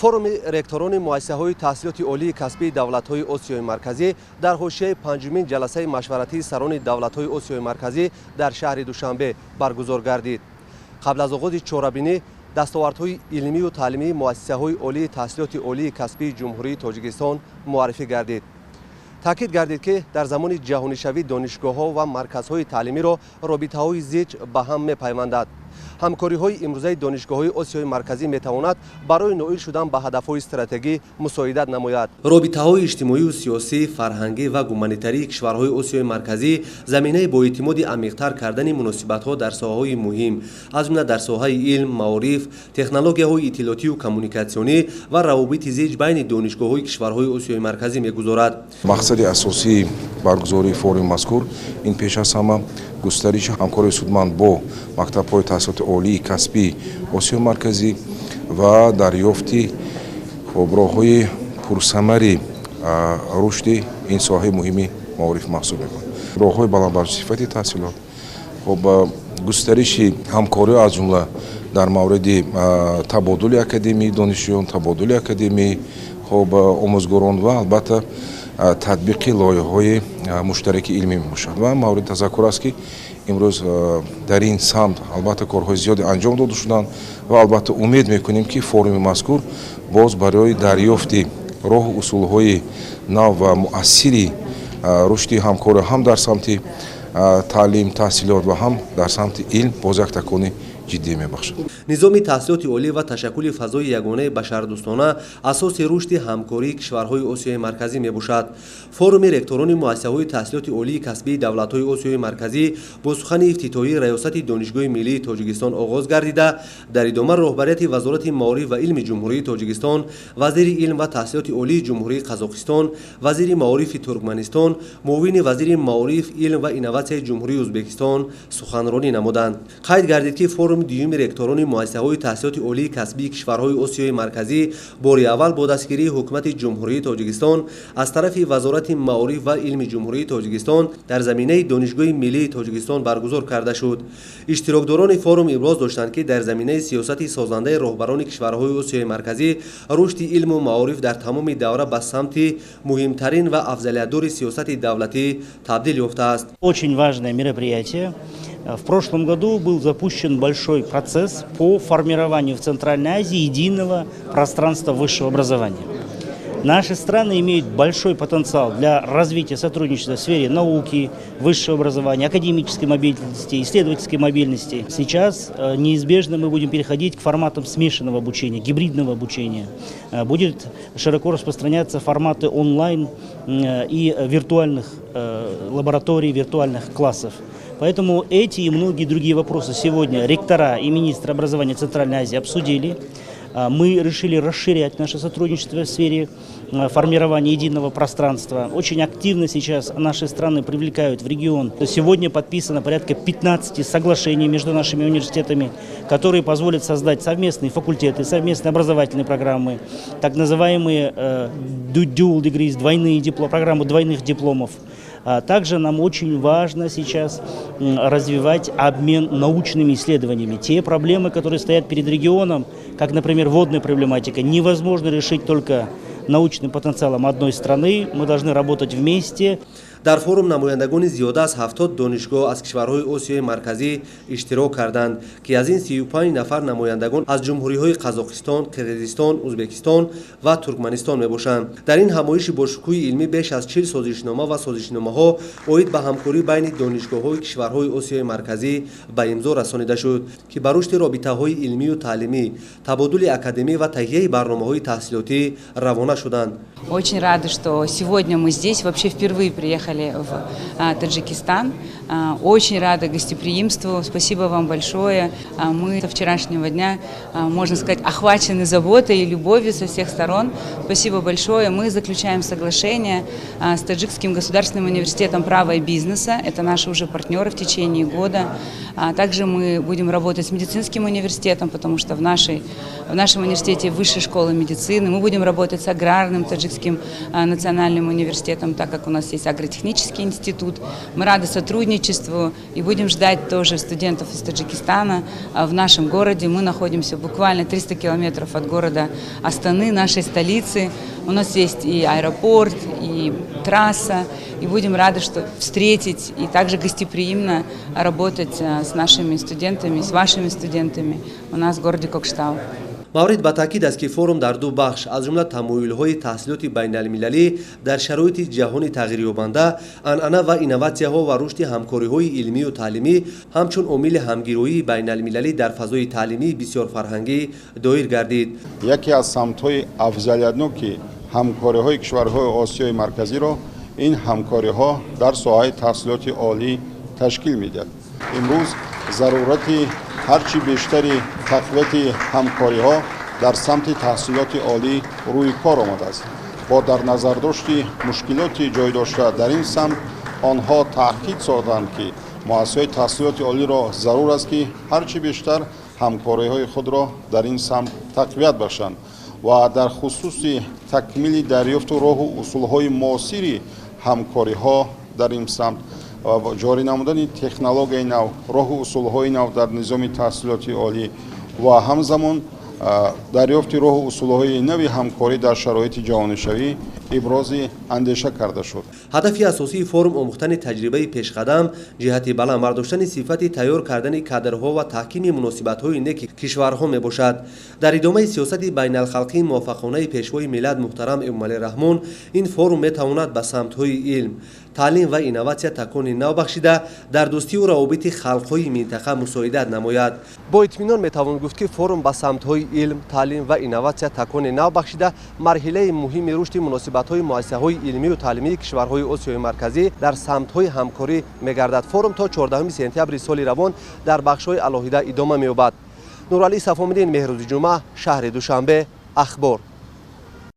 форуми ректорони муассисаҳои таҳсилоти олии касбии давлатҳои Осиёи марказӣ дар ҳошияи панҷумин ҷаласаи машваратии сарони давлатҳои Осиёи марказӣ дар шаҳри Душанбе баргузор гардид. қабл аз оғози чорабинӣ дастовардҳои илмию таълимии муассисаҳои олии таҳсилоти олии касбии ҷумҳурии Тоҷикистон муаррифӣ гардид. таъкид гардид ки дар замони ҷаҳонишавӣ донишгоҳҳо ва марказҳои таълимиро робитаҳои зич ба ҳам мепайвандад. ҳамкориҳои имрӯзаи донишгоҳҳои Осиёи марказӣ метавонад барои ноил шудан ба ҳадафҳои стратегӣ мусоидат намояд. робитаҳои иҷтимоию сиёсӣ, фарҳангӣ ва гуманитарии кишварҳои Осиёи марказӣ заминаи боэътимоди амиқтар кардани муносибатҳо дар соҳаҳои муҳим, аз ҷумла дар соҳаи илм, маориф, технологияҳои иттилоотию коммуникатсионӣ ва равобити зич байни донишгоҳҳои кишварҳои Осиёи марказӣ мегузорад. мақсади асосии баргузории форуми мазкур ин пеш аз ҳама густариши ҳамкории судманд бо мактабҳои таҳсилоти олии касбии Осиёи марказӣ ва дарёфти роҳҳои пурсамари рушди ин соҳаи муҳими маориф маҳсуб мекунад. роҳҳои баландбарсифати таҳсилот, густариши ҳамкорӣ аз ҷумла дар мавриди табодули академии донишҷӯён, табодули академии омӯзгорон ва албатта татбиқи лоиҳаҳои муштараки илмӣ мебошад. ва маврид тазаккур аст ки имрӯз дар ин самт албатта корҳои зиёде анҷом дода шуданд ва албатта умед мекунем ки форуми мазкур боз барои дарёфти роҳу усулҳои нав ва муассири рушди ҳамкорӣ ҳам дар самти таълим, таҳсилот ва ҳам дар самти илм боз як такони ҷиддӣ мебахшад. низоми таҳсилоти олӣ ва ташаккули фазои ягонаи башардӯстона асоси рушди ҳамкории кишварҳои Осиёи марказӣ мебошад. форуми ректорони муассисаҳои таҳсилоти олии касбии давлатҳои Осиёи марказӣ бо сухани ифтитоҳии раёсати донишгоҳи миллии Тоҷикистон оғоз гардида, дар идома роҳбарияти вазорати маориф ва илми ҷумҳурии Тоҷикистон, вазири илм ва таҳсилоти олии ҷумҳурии Қазоқистон, вазири маорифи Туркманистон, муовини вазири маориф, илм ва инноватсияи ҷумҳурии Ӯзбекистон суханронӣ намуданд. қайд гардид ки форуми дуюми ректорони муассисаҳои таҳсилоти олии касбии кишварҳои Осиёи марказӣ бори аввал бо дастгирии ҳукумати ҷумҳурии Тоҷикистон аз тарафи вазорати маориф ва илми ҷумҳурии Тоҷикистон дар заминаи донишгоҳи миллии Тоҷикистон баргузор карда шуд. иштирокдорони форум иброз доштанд ки дар заминаи сиёсати созандаи роҳбарони кишварҳои Осиёи марказӣ рушди илму маориф дар тамоми давра ба самти муҳимтарин ва афзалиятдори сиёсати давлатӣ табдил ёфтааст. Очень важное мероприятие. В прошлом году был запущен большой процесс по формированию в Центральной Азии единого пространства высшего образования. Наши страны имеют большой потенциал для развития сотрудничества в сфере науки, высшего образования, академической мобильности, исследовательской мобильности. Сейчас неизбежно мы будем переходить к форматам смешанного обучения, гибридного обучения. Будет широко распространяться форматы онлайн и виртуальных лабораторий, виртуальных классов. Поэтому эти и многие другие вопросы сегодня ректора и министр образования Центральной Азии обсудили. Мы решили расширять наше сотрудничество в сфере формирования единого пространства. Очень активно сейчас наши страны привлекают в регион. Сегодня подписано порядка 15 соглашений между нашими университетами, которые позволят создать совместные факультеты, совместные образовательные программы, так называемые dual degrees, двойные дипломы, программы двойных дипломов. Также нам очень важно сейчас развивать обмен научными исследованиями. Те проблемы, которые стоят перед регионом, как, например, водная проблематика, невозможно решить только научным потенциалом одной страны. Мы должны работать вместе. дар форум намояндагони зиёда аз 70 донишгоҳ аз кишварҳои Осиёи марказӣ иштирок карданд, ки аз ин 35 нафар намояндагон аз ҷумҳуриҳои Қазоқистон, Қирғизистон, Ӯзбекистон ва Туркманистон мебошанд. дар ин ҳамоиши бошукӯҳи илмӣ беш аз 40 созишнома ва созишномаҳо оид ба ҳамкорӣ байни донишгоҳҳои кишварҳои Осиёи марказӣ ба имзо расонида шуд, ки ба рушди робитаҳои илмию таълимӣ, табодули академӣ ва таҳияи барномаҳои таҳсилотӣ равона шуданд. Очень рады, что сегодня мы здесь, вообще впервые приехали в Таджикистан. Очень рада гостеприимству. Спасибо вам большое. Мы со вчерашнего дня, можно сказать, охвачены заботой и любовью со всех сторон. Спасибо большое. Мы заключаем соглашение с Таджикским государственным университетом права и бизнеса. Это наши уже партнеры в течение года. Также мы будем работать с медицинским университетом, потому что в нашем университете высшая школа медицины. Мы будем работать с аграрным Таджикским национальным университетом, так как у нас есть агротехнический институт. Мы рады сотрудничать сотрудничеству и будем ждать тоже студентов из Таджикистана в нашем городе. Мы находимся буквально 300 километров от города Астаны, нашей столицы. У нас есть и аэропорт, и трасса, и будем рады, что встретить и также гостеприимно работать с нашими студентами, с вашими студентами у нас в городе Кокштау. маврид ба таъкид аст ки форум дар ду бахш аз ҷумла тамоилҳои таҳсилоти байналмилалӣ дар шароити ҷаҳони тағйирёбанда, анъана ва инноватсияҳо ва рушди ҳамкориҳои илмию таълимӣ ҳамчун омили ҳамгироии байналмилалӣ дар фазои таълимии бисёр фарҳангӣ доир гардид. яке аз самтҳои афзалиятноки ҳамкориҳои кишварҳои осиёи марказиро ин ҳамкориҳо дар соҳаи таҳсилоти олӣ ташкил медиҳад. имрӯз зарурати ҳарчи бештари тақвияти ҳамкориҳо дар самти таҳсилоти олӣ рӯи кор омадааст. бо дар назардошти мушкилоти ҷойдошта дар ин самт онҳо таъкид сохтанд ки муассисаҳои таҳсилоти олиро зарур аст ки ҳарчи бештар ҳамкориҳои худро дар ин самт тақвият бахшанд ва дар хусуси такмили дарёфту роҳу усулҳои муосири ҳамкориҳо дар ин самт ҷорӣ намудани технологияи нав, роҳу усулҳои нав дар низоми таҳсилоти олӣ ва ҳамзамон дарёфти роҳу усулҳои нави ҳамкорӣ дар шароити ҷаҳонишавӣ ибрози андеша карда шуд. ҳадафи асосии форум омӯхтани таҷрибаи пешқадам, ҷиҳати баландбардоштани сифати тайёр кардани кадрҳо ва таҳкими муносибатҳои неки кишварҳо мебошад. дар идомаи сиёсати байналхалқии муваффақонаи пешвои миллат муҳтарам Эмомалӣ Раҳмон, ин форум метавонад ба самтҳои илм, таълим ва инноватсия такони нав бахшида дар дӯстиву равобити халқҳои минтақа мусоидат намояд. бо итминон метавон гуфт ки форум ба самтҳои илм, таълим ва инноватсия такони нав бахшида марҳилаи муҳими рушди муносибатҳои муассисаҳои илмию таълимии кишварҳои Осиёи марказӣ дар самтҳои ҳамкорӣ мегардад. форум то 14 сентябри соли равон дар бахшҳои алоҳида идома меёбад. нуралӣ Сафомиддин, Меҳрӯзи ҷумъа, шаҳри Душанбе. ахбор.